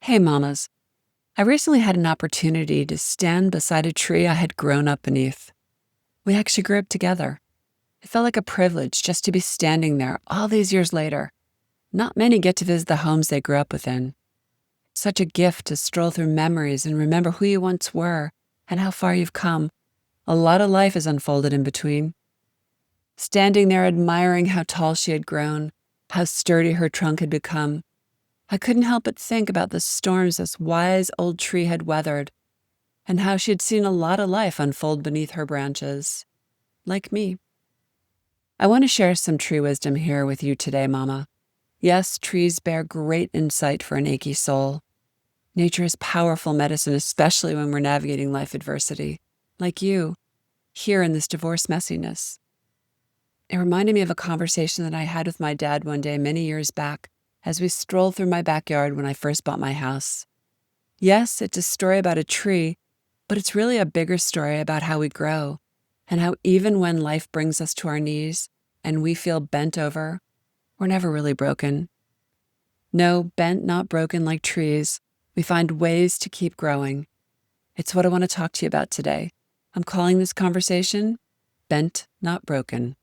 Hey mamas, I recently had an opportunity to stand beside a tree I had grown up beneath. We actually grew up together. It felt like a privilege just to be standing there all these years later. Not many get to visit the homes they grew up within. Such a gift to stroll through memories and remember who you once were and how far you've come. A lot of life has unfolded in between. Standing there admiring how tall she had grown, how sturdy her trunk had become, I couldn't help but think about the storms this wise old tree had weathered and how she had seen a lot of life unfold beneath her branches, like me. I want to share some tree wisdom here with you today, Mama. Yes, trees bear great insight for an achy soul. Nature is powerful medicine, especially when we're navigating life adversity, like you, here in this divorce messiness. It reminded me of a conversation that I had with my dad one day many years back as we strolled through my backyard when I first bought my house. Yes, it's a story about a tree, but it's really a bigger story about how we grow and how even when life brings us to our knees and we feel bent over, we're never really broken. No, bent, not broken like trees. We find ways to keep growing. It's what I want to talk to you about today. I'm calling this conversation Bent, Not Broken.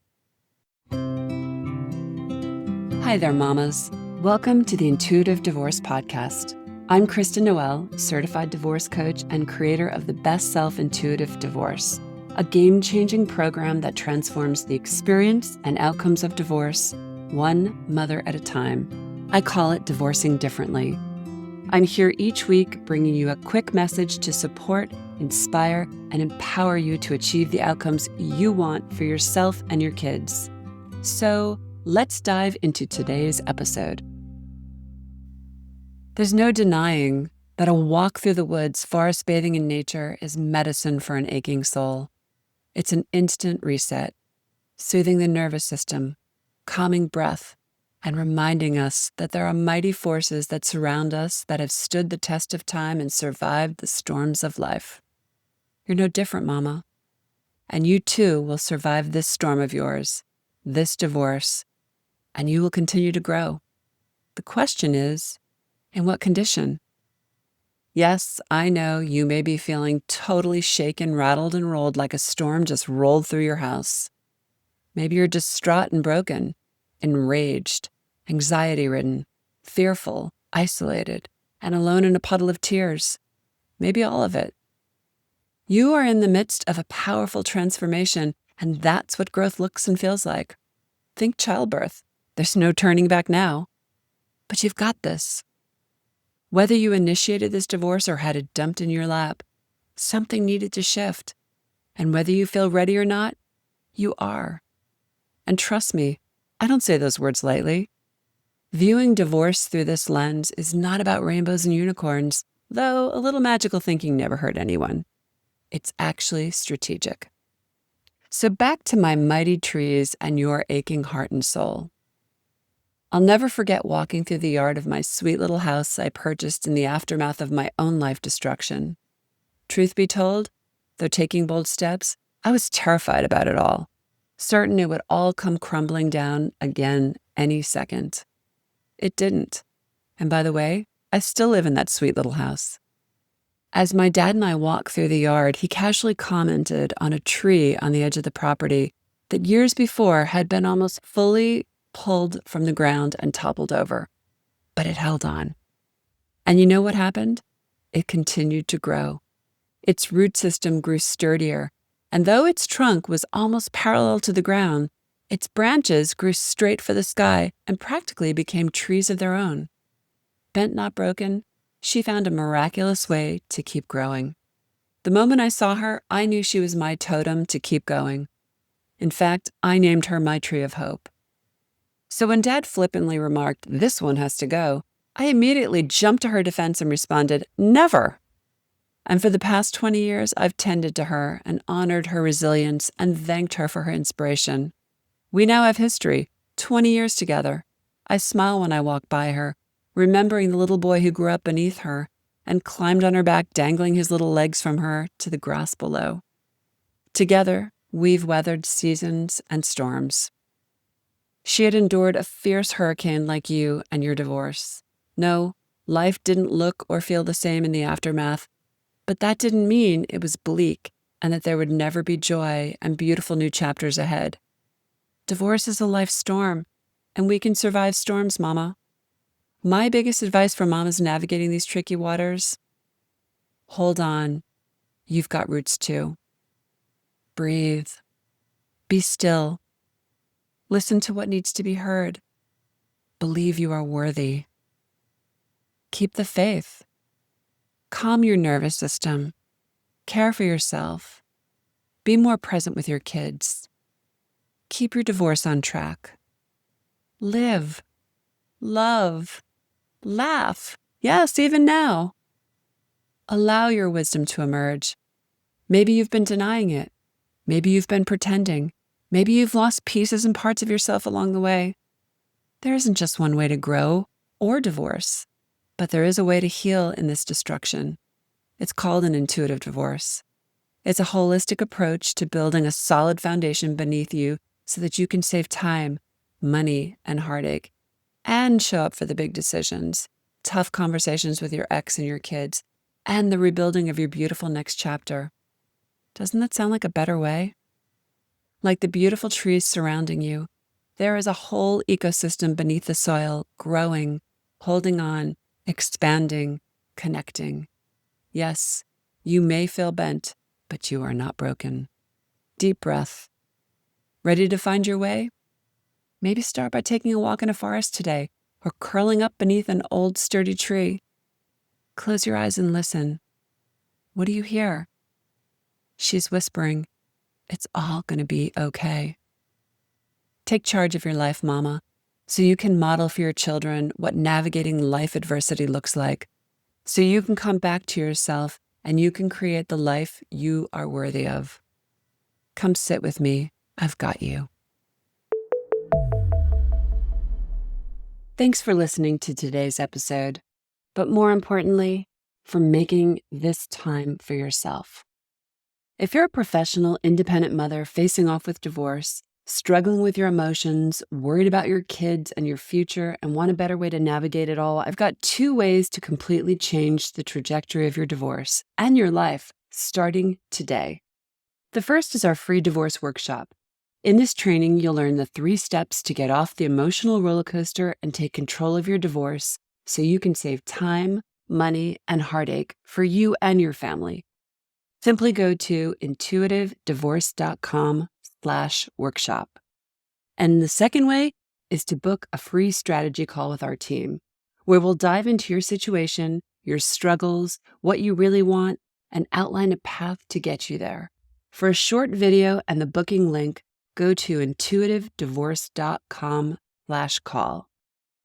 Hi there, mamas. Welcome to the Intuitive Divorce Podcast. I'm Kristen Noel, certified divorce coach and creator of the Best Self Intuitive Divorce, a game-changing program that transforms the experience and outcomes of divorce, one mother at a time. I call it Divorcing Differently. I'm here each week bringing you a quick message to support, inspire, and empower you to achieve the outcomes you want for yourself and your kids. So let's dive into today's episode. There's no denying that a walk through the woods, forest bathing in nature, is medicine for an aching soul. It's an instant reset, soothing the nervous system, calming breath, and reminding us that there are mighty forces that surround us that have stood the test of time and survived the storms of life. You're no different, Mama. And you too will survive this storm of yours, this divorce, and you will continue to grow. The question is, in what condition? Yes, I know you may be feeling totally shaken, rattled, and rolled like a storm just rolled through your house. Maybe you're distraught and broken, enraged, anxiety-ridden, fearful, isolated, and alone in a puddle of tears. Maybe all of it. You are in the midst of a powerful transformation, and that's what growth looks and feels like. Think childbirth. There's no turning back now. But you've got this. Whether you initiated this divorce or had it dumped in your lap, something needed to shift. And whether you feel ready or not, you are. And trust me, I don't say those words lightly. Viewing divorce through this lens is not about rainbows and unicorns, though a little magical thinking never hurt anyone. It's actually strategic. So back to my mighty trees and your aching heart and soul. I'll never forget walking through the yard of my sweet little house I purchased in the aftermath of my own life destruction. Truth be told, though taking bold steps, I was terrified about it all, certain it would all come crumbling down again any second. It didn't. And by the way, I still live in that sweet little house. As my dad and I walked through the yard, he casually commented on a tree on the edge of the property that years before had been almost fully pulled from the ground and toppled over, but it held on. And you know what happened? It continued to grow. Its root system grew sturdier, and though its trunk was almost parallel to the ground, its branches grew straight for the sky and practically became trees of their own. Bent, not broken, she found a miraculous way to keep growing. The moment I saw her, I knew she was my totem to keep going. In fact, I named her my tree of hope. So when Dad flippantly remarked, "This one has to go," I immediately jumped to her defense and responded, "Never!" And for the past 20 years, I've tended to her and honored her resilience and thanked her for her inspiration. We now have history, 20 years together. I smile when I walk by her, remembering the little boy who grew up beneath her and climbed on her back, dangling his little legs from her to the grass below. Together, we've weathered seasons and storms. She had endured a fierce hurricane like you and your divorce. No, Life didn't look or feel the same in the aftermath, but that didn't mean it was bleak and that there would never be joy and beautiful new chapters ahead. Divorce is a life storm, and we can survive storms, Mama. My biggest advice for mamas navigating these tricky waters: hold on. You've got roots too. Breathe. Be still. Listen to what needs to be heard. Believe you are worthy. Keep the faith. Calm your nervous system. Care for yourself. Be more present with your kids. Keep your divorce on track. Live. Love. Laugh. Yes, even now. Allow your wisdom to emerge. Maybe you've been denying it. Maybe you've been pretending. Maybe you've lost pieces and parts of yourself along the way. There isn't just one way to grow or divorce, but there is a way to heal in this destruction. It's called an intuitive divorce. It's a holistic approach to building a solid foundation beneath you so that you can save time, money, and heartache, and show up for the big decisions, tough conversations with your ex and your kids, and the rebuilding of your beautiful next chapter. Doesn't that sound like a better way? Like the beautiful trees surrounding you, there is a whole ecosystem beneath the soil, growing, holding on, expanding, connecting. Yes, you may feel bent, but you are not broken. Deep breath. Ready to find your way? Maybe start by taking a walk in a forest today, or curling up beneath an old sturdy tree. Close your eyes and listen. What do you hear? She's whispering, "It's all going to be okay." Take charge of your life, Mama, so you can model for your children what navigating life adversity looks like, so you can come back to yourself and you can create the life you are worthy of. Come sit with me. I've got you. Thanks for listening to today's episode, but more importantly, for making this time for yourself. If you're a professional, independent mother facing off with divorce, struggling with your emotions, worried about your kids and your future, and want a better way to navigate it all, I've got 2 ways to completely change the trajectory of your divorce and your life starting today. The first is our free divorce workshop. In this training, you'll learn the 3 steps to get off the emotional roller coaster and take control of your divorce so you can save time, money, and heartache for you and your family. Simply go to intuitivedivorce.com/workshop. And the second way is to book a free strategy call with our team, where we'll dive into your situation, your struggles, what you really want, and outline a path to get you there. For a short video and the booking link, go to intuitivedivorce.com/call.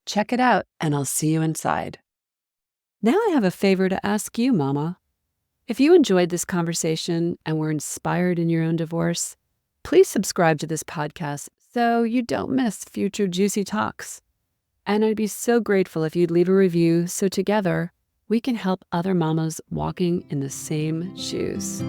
Check it out, and I'll see you inside. Now I have a favor to ask you, Mama. If you enjoyed this conversation and were inspired in your own divorce, please subscribe to this podcast so you don't miss future juicy talks. And I'd be so grateful if you'd leave a review so together we can help other mamas walking in the same shoes.